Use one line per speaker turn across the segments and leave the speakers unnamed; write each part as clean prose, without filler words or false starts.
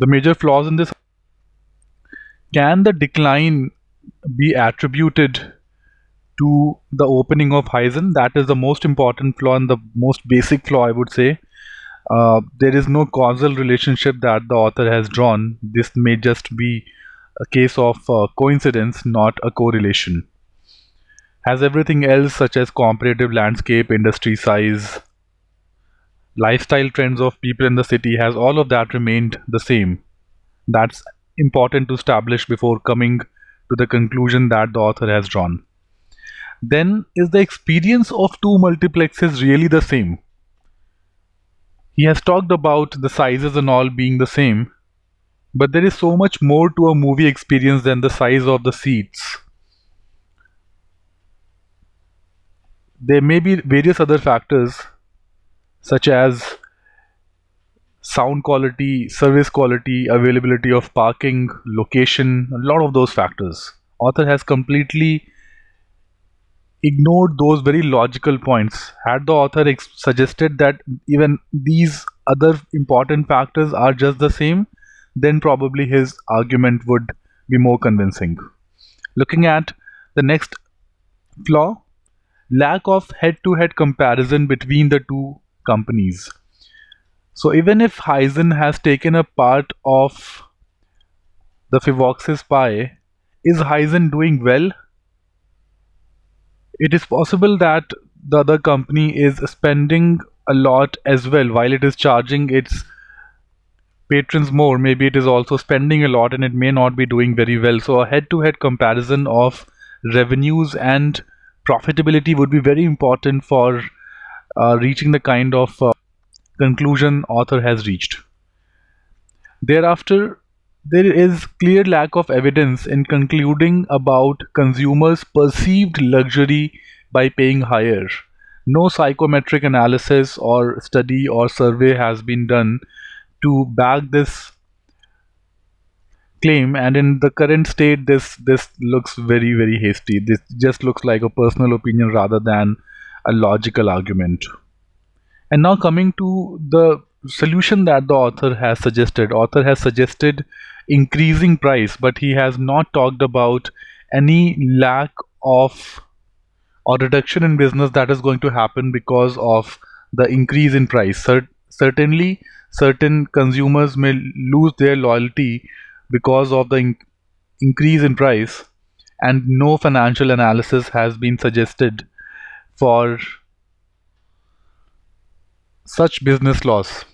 The major flaws in this: can the decline be attributed to the opening of Heisen? That is the most important flaw and the most basic flaw, I would say. There is no causal relationship that the author has drawn. This may just be a case of coincidence, not a correlation. Has everything else, such as comparative landscape, industry size, lifestyle trends of people in the city, has all of that remained the same? That's important to establish before coming to the conclusion that the author has drawn. Then, is the experience of two multiplexes really the same? He has talked about the sizes and all being the same, but there is so much more to a movie experience than the size of the seats. There may be various other factors such as sound quality, service quality, availability of parking, location, a lot of those factors. Author has completely ignored those very logical points. Had the author suggested that even these other important factors are just the same, then probably his argument would be more convincing. Looking at the next flaw, lack of head-to-head comparison between the two companies. So even if Heisen has taken a part of the Fivox's pie, is Heisen doing well? It is possible that the other company is spending a lot as well. While it is charging its patrons more, maybe it is also spending a lot and it may not be doing very well. So a head-to-head comparison of revenues and profitability would be very important for reaching the kind of conclusion author has reached. Thereafter, there is clear lack of evidence in concluding about consumers' perceived luxury by paying higher. No psychometric analysis or study or survey has been done to back this claim, and in the current state this looks very hasty. This just looks like a personal opinion rather than a logical argument. And now coming to the solution that the author has suggested. Author has suggested increasing price, but he has not talked about any lack of or reduction in business that is going to happen because of the increase in price. Certainly certain consumers may lose their loyalty because of the increase in price, and no financial analysis has been suggested for such business loss.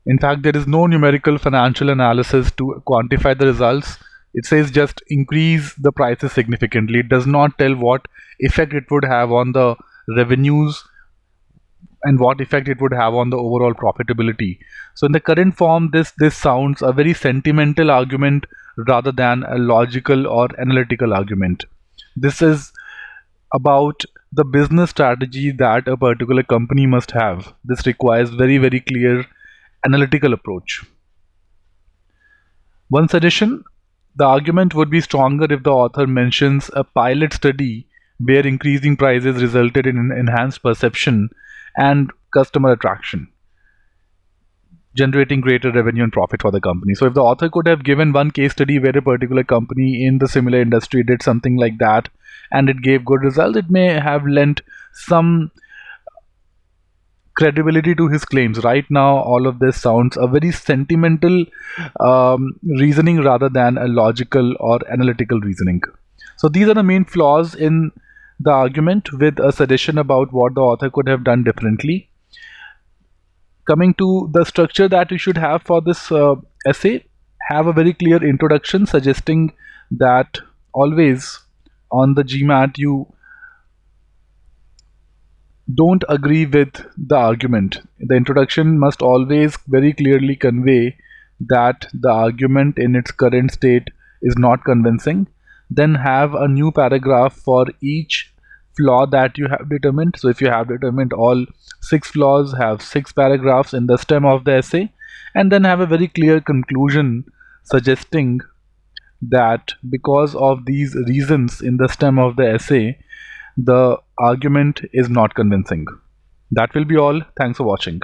In fact, there is no numerical financial analysis to quantify the results. It says just increase the prices significantly. It does not tell what effect it would have on the revenues and what effect it would have on the overall profitability. So in the current form, this sounds a very sentimental argument rather than a logical or analytical argument. This is about the business strategy that a particular company must have. This requires very clear analytical approach. One suggestion: the argument would be stronger if the author mentions a pilot study where increasing prices resulted in enhanced perception and customer attraction, generating greater revenue and profit for the company. So if the author could have given one case study where a particular company in the similar industry did something like that and it gave good results, it may have lent some credibility to his claims. Right now, all of this sounds a very sentimental reasoning rather than a logical or analytical reasoning. So these are the main flaws in the argument, with a suggestion about what the author could have done differently. Coming to the structure that you should have for this essay, have a very clear introduction suggesting that always on the GMAT you don't agree with the argument. The introduction must always very clearly convey that the argument in its current state is not convincing. Then have a new paragraph for each flaw that you have determined. So if you have determined all 6 flaws, have 6 paragraphs in the stem of the essay, and then have a very clear conclusion suggesting that because of these reasons in the stem of the essay, the argument is not convincing. That will be all. Thanks for watching.